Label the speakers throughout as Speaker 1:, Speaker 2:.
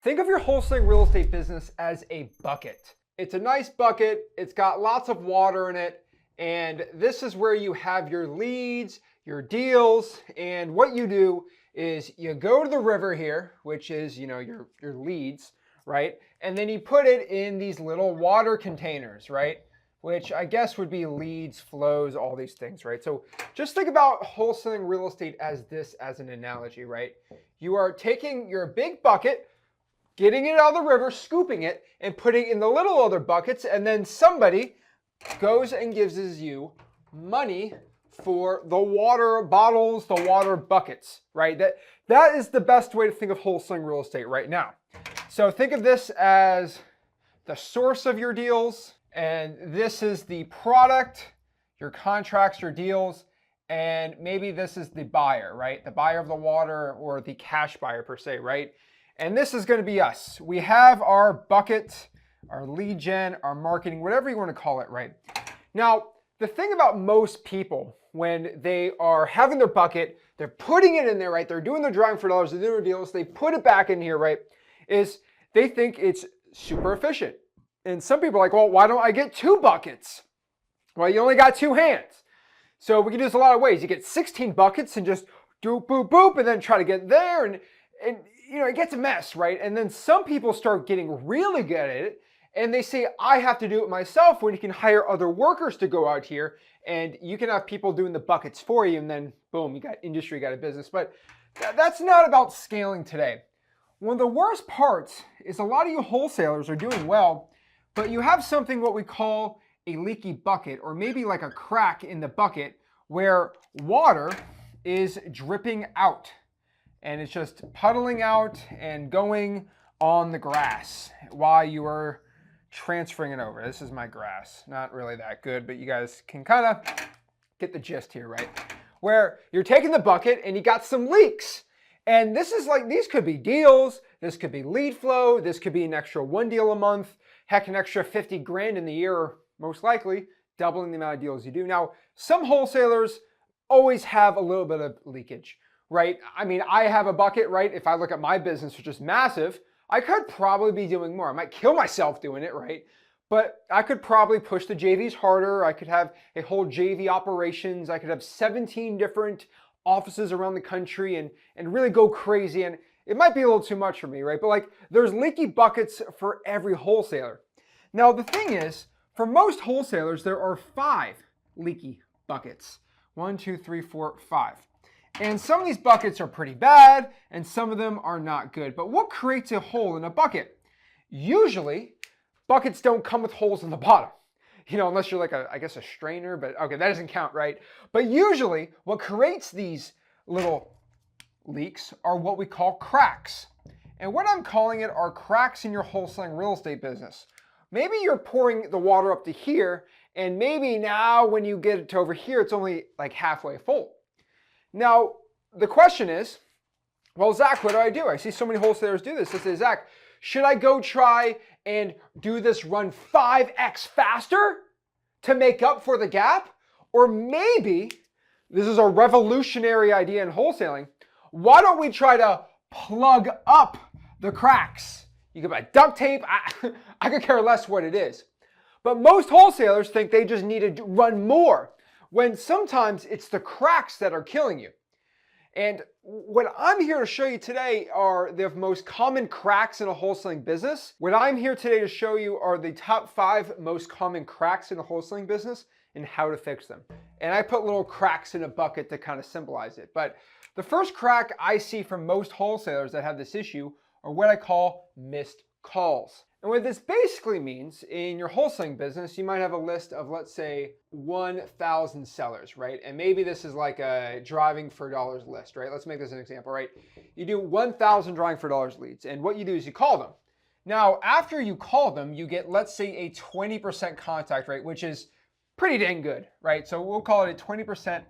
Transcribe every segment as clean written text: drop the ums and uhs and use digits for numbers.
Speaker 1: Think of your wholesaling real estate business as a bucket. It's a nice bucket, it's got lots of water in it, and this is where you have your leads, your deals, and what you do is you go to the river here, which is, your leads, right? And then you put it in these little water containers, right? Which I guess would be leads, flows, all these things, right? So just think about wholesaling real estate as this as an analogy, right? You are taking your big bucket, getting it out of the river, scooping it, and putting it in the little other buckets, and then somebody goes and gives you money for the water bottles, the water buckets, right? That is the best way to think of wholesaling real estate right now. So think of this as the source of your deals, and this is the product, your contracts, your deals, and maybe this is the buyer, right? The buyer of the water or the cash buyer per se, right? And this is going to be us. We have our bucket, our lead gen, our marketing, whatever you want to call it, right? Now, the thing about most people, when they are having their bucket, they're putting it in there, right? They're doing their drawing for dollars, they're doing their deals, they put it back in here, right? Is they think it's super efficient. And some people are like, well, why don't I get 2 buckets? Well, you only got 2 hands. So we can do this a lot of ways. You get 16 buckets and just doop, boop, boop, and then try to get there, and it gets a mess, right? And then some people start getting really good at it, and they say, I have to do it myself, when you can hire other workers to go out here, and you can have people doing the buckets for you, and then boom, you got industry, you got a business. But that's not about scaling today. One of the worst parts is a lot of you wholesalers are doing well, but you have something what we call a leaky bucket, or maybe like a crack in the bucket where water is dripping out. And it's just puddling out and going on the grass while you are transferring it over. This is my grass. Not really that good, but you guys can kind of get the gist here, right? Where you're taking the bucket and you got some leaks. And this is like, these could be deals, this could be lead flow, this could be an extra 1 deal a month, heck, an extra 50 grand in the year, or most likely doubling the amount of deals you do. Now, some wholesalers always have a little bit of leakage, right? I mean, I have a bucket, right? If I look at my business, which is massive, I could probably be doing more. I might kill myself doing it, right? But I could probably push the JVs harder. I could have a whole JV operations. I could have 17 different offices around the country and really go crazy. And it might be a little too much for me, right? But like, there's leaky buckets for every wholesaler. Now, the thing is, for most wholesalers, there are 5 leaky buckets. 1, 2, 3, 4, 5. And some of these buckets are pretty bad, and some of them are not good. But what creates a hole in a bucket? Usually, buckets don't come with holes in the bottom. Unless you're like I guess a strainer, but okay, that doesn't count, right? But usually, what creates these little leaks are what we call cracks. And what I'm calling it are cracks in your wholesaling real estate business. Maybe you're pouring the water up to here, and maybe now when you get it to over here, it's only like halfway full. Now, the question is, well, Zach, what do I do? I see so many wholesalers do this. I say, Zach, should I go try and do this run 5x faster to make up for the gap? Or maybe, this is a revolutionary idea in wholesaling, why don't we try to plug up the cracks? You could buy duct tape, I could care less what it is. But most wholesalers think they just need to run more, when sometimes it's the cracks that are killing you. And what I'm here to show you today are the most common cracks in a wholesaling business. What I'm here today to show you are the top 5 most common cracks in a wholesaling business and how to fix them. And I put little cracks in a bucket to kind of symbolize it. But the first crack I see from most wholesalers that have this issue are what I call missed calls. And what this basically means, in your wholesaling business, you might have a list of, let's say, 1,000 sellers, right? And maybe this is like a driving for dollars list, right? Let's make this an example, right? You do 1,000 driving for dollars leads, and what you do is you call them. Now, after you call them, you get, let's say, a 20% contact rate, which is pretty dang good, right? So we'll call it a 20%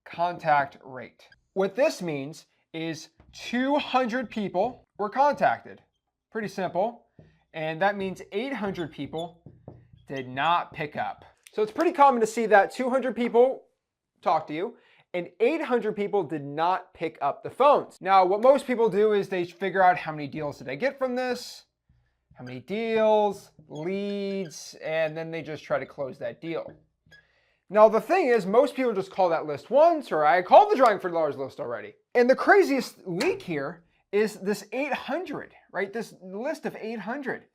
Speaker 1: contact rate. What this means is 200 people were contacted. Pretty simple. And that means 800 people did not pick up. So it's pretty common to see that 200 people talk to you and 800 people did not pick up the phones. Now, what most people do is they figure out how many deals did I get from this, how many deals, leads, and then they just try to close that deal. Now, the thing is, most people just call that list once, or I called the drawing for dollars list already. And the craziest leak here is this 800, right? This list of 800.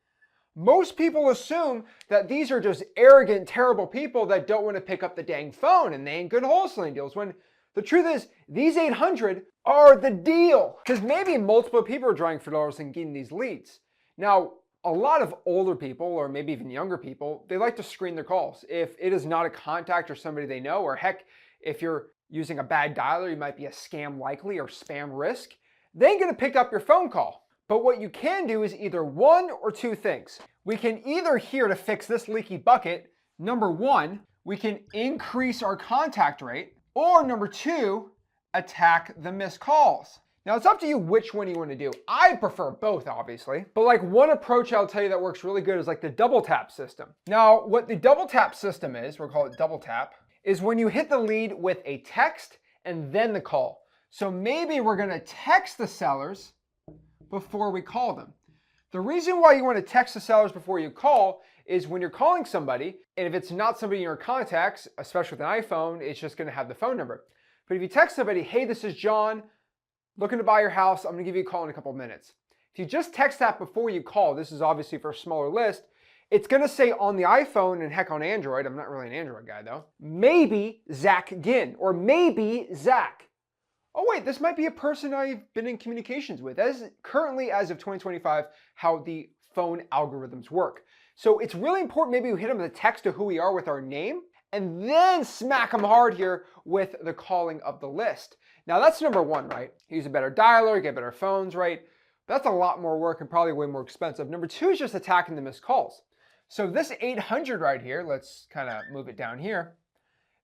Speaker 1: Most people assume that these are just arrogant, terrible people that don't want to pick up the dang phone and they ain't good wholesaling deals, when the truth is these 800 are the deal. Because maybe multiple people are drawing for dollars and getting these leads. Now, a lot of older people, or maybe even younger people, they like to screen their calls. If it is not a contact or somebody they know, or heck, if you're using a bad dialer, you might be a scam likely or spam risk, they ain't gonna pick up your phone call. But what you can do is either one or two things. We can either here to fix this leaky bucket, number one, we can increase our contact rate, or number two, attack the missed calls. Now, it's up to you which one you want to do. I prefer both, obviously. But like one approach I'll tell you that works really good is like the double tap system. Now, what the double tap system is, we'll call it double tap, is when you hit the lead with a text and then the call. So maybe we're going to text the sellers before we call them. The reason why you want to text the sellers before you call is when you're calling somebody, and if it's not somebody in your contacts, especially with an iPhone, it's just going to have the phone number. But if you text somebody, hey, this is John, looking to buy your house, I'm gonna give you a call in a couple of minutes. If you just text that before you call, this is obviously for a smaller list, it's gonna say on the iPhone, and heck on Android, I'm not really an Android guy though, maybe Zach Ginn, or maybe Zach. Oh wait, this might be a person I've been in communications with. That is currently, as of 2025, how the phone algorithms work. So it's really important maybe we hit them with a text of who we are with our name, and then smack them hard here with the calling of the list. Now that's number one, right? Use a better dialer, get better phones, right? That's a lot more work and probably way more expensive. Number two is just attacking the missed calls. So this 800 right here, let's kind of move it down here.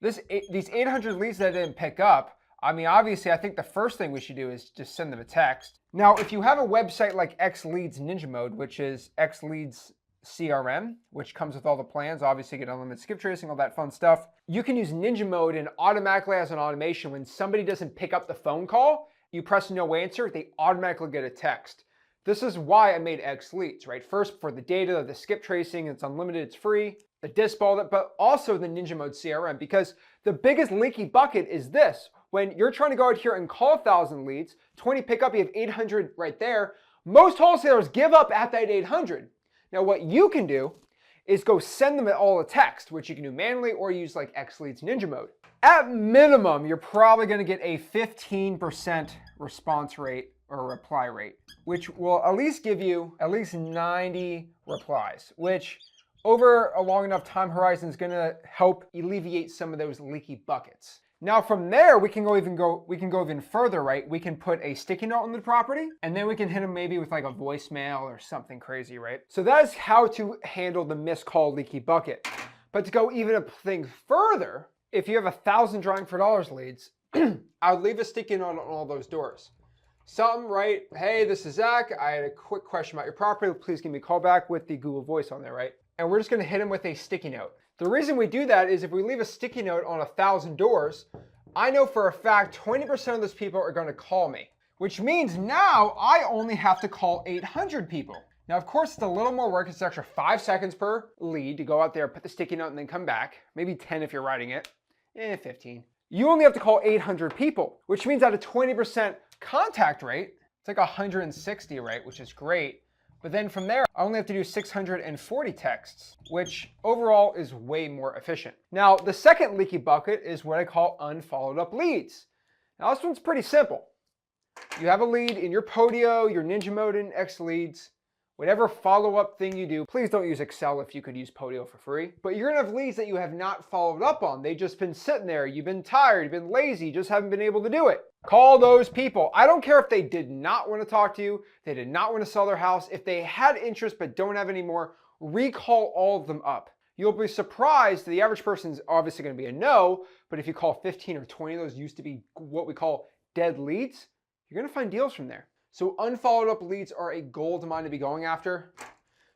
Speaker 1: These 800 leads that I didn't pick up, I mean, obviously I think the first thing we should do is just send them a text. Now, if you have a website like XLeads Ninja Mode, which is XLeads CRM, which comes with all the plans, obviously you get unlimited skip tracing, all that fun stuff. You can use Ninja Mode and automatically as an automation, when somebody doesn't pick up the phone call, you press no answer, they automatically get a text. This is why I made XLeads, right? First for the data, the skip tracing, it's unlimited, it's free, the dispo, but also the Ninja Mode CRM, because the biggest leaky bucket is this. When you're trying to go out here and call 1,000 leads, 20 pick up, you have 800 right there. Most wholesalers give up at that 800. Now what you can do is go send them all a text, which you can do manually or use like XLeads Ninja Mode. At minimum, you're probably gonna get a 15% response rate or reply rate, which will at least give you at least 90 replies, which over a long enough time horizon is gonna help alleviate some of those leaky buckets. Now from there, we can go even further, right? We can put a sticky note on the property, and then we can hit them maybe with like a voicemail or something crazy, right? So that is how to handle the missed call leaky bucket. But to go even a thing further, if you have 1,000 drawing for dollars leads, I would leave a sticky note on all those doors. Something, right? Hey, this is Zach. I had a quick question about your property. Please give me a call back with the Google Voice on there, right? And we're just gonna hit them with a sticky note. The reason we do that is if we leave a sticky note on 1,000 doors, I know for a fact 20% of those people are going to call me, which means now I only have to call 800 people. Now, of course, it's a little more work. It's an extra 5 seconds per lead to go out there, put the sticky note, and then come back. Maybe 10 if you're writing it. 15. You only have to call 800 people, which means at a 20% contact rate, it's like 160, right? Which is great. But then from there, I only have to do 640 texts, which overall is way more efficient. Now, the second leaky bucket is what I call unfollowed up leads. Now, this one's pretty simple. You have a lead in your Podio, your Ninja Mode, and XLeads, whatever follow-up thing you do. Please don't use Excel if you could use Podio for free. But you're gonna have leads that you have not followed up on. They've just been sitting there. You've been tired, you've been lazy, just haven't been able to do it. Call those people. I don't care if they did not want to talk to you, they did not want to sell their house. If they had interest but don't have any more, recall all of them up. You'll be surprised. The average person's obviously going to be a no, but if you call 15 or 20 of those used to be what we call dead leads, you're going to find deals from there. So unfollowed up leads are a gold mine to be going after.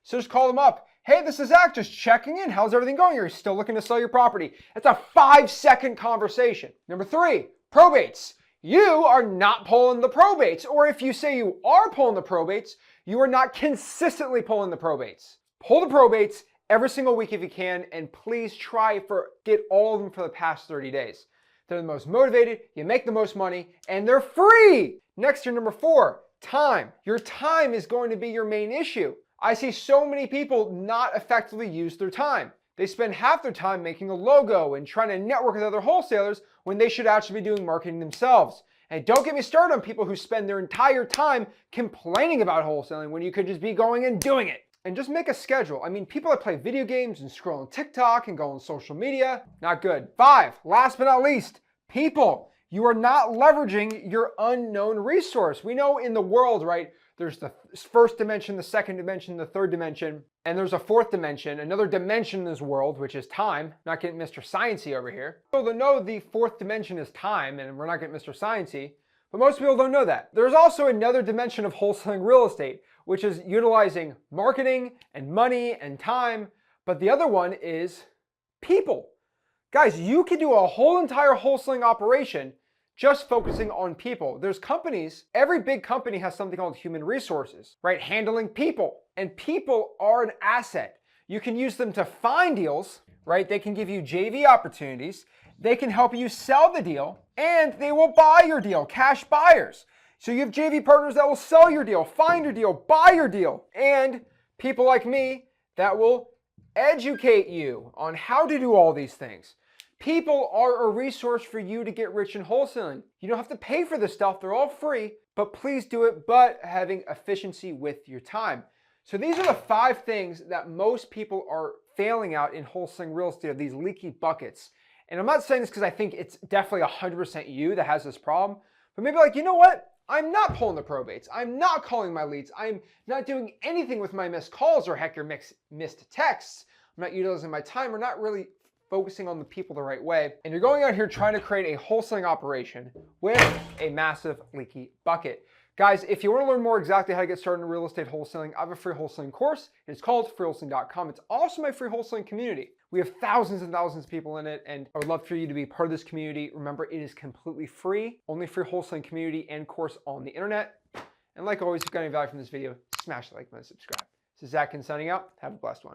Speaker 1: So just call them up. Hey, this is Zach, just checking in. How's everything going? Are you still looking to sell your property? It's a 5-second conversation. Number 3, Probates. You are not pulling the probates, or if you say you are pulling the probates, you are not consistently pulling the probates. Pull the probates every single week if you can, and please try for get all of them for the past 30 days. They're the most motivated, you make the most money, and they're free. Next year, number 4, time. Your time is going to be your main issue. I see so many people not effectively use their time. They spend half their time making a logo and trying to network with other wholesalers when they should actually be doing marketing themselves. And don't get me started on people who spend their entire time complaining about wholesaling when you could just be going and doing it. And just make a schedule. I mean, people that play video games and scroll on TikTok and go on social media, not good. 5, last but not least, people. You are not leveraging your unknown resource. We know in the world, right, there's the first dimension, the second dimension, the third dimension, and there's a fourth dimension, another dimension in this world, which is time. Not getting Mr. Sciencey over here. People know the fourth dimension is time, and we're not getting Mr. Sciencey, but most people don't know that. There's also another dimension of wholesaling real estate, which is utilizing marketing and money and time, but the other one is people. Guys, you could do a whole entire wholesaling operation just focusing on people. There's companies, every big company has something called human resources, right? Handling people. And people are an asset. You can use them to find deals, right? They can give you JV opportunities. They can help you sell the deal, and they will buy your deal, cash buyers. So you have JV partners that will sell your deal, find your deal, buy your deal, and people like me that will educate you on how to do all these things. People are a resource for you to get rich in wholesaling. You don't have to pay for this stuff. They're all free, but please do it, but having efficiency with your time. So these are the 5 things that most people are failing out in wholesaling real estate, of these leaky buckets. And I'm not saying this because I think it's definitely 100% you that has this problem, but maybe like, you know what? I'm not pulling the probates. I'm not calling my leads. I'm not doing anything with my missed calls or heck, your missed texts. I'm not utilizing my time. We're not really focusing on the people the right way. And you're going out here trying to create a wholesaling operation with a massive leaky bucket. Guys, if you want to learn more exactly how to get started in real estate wholesaling, I have a free wholesaling course. It's called freewholesaling.com. It's also my free wholesaling community. We have thousands and thousands of people in it, and I would love for you to be part of this community. Remember, it is completely free, only free wholesaling community and course on the internet. And like always, if you got any value from this video, smash the like button and subscribe. This is Zach Ginn signing out. Have a blessed one.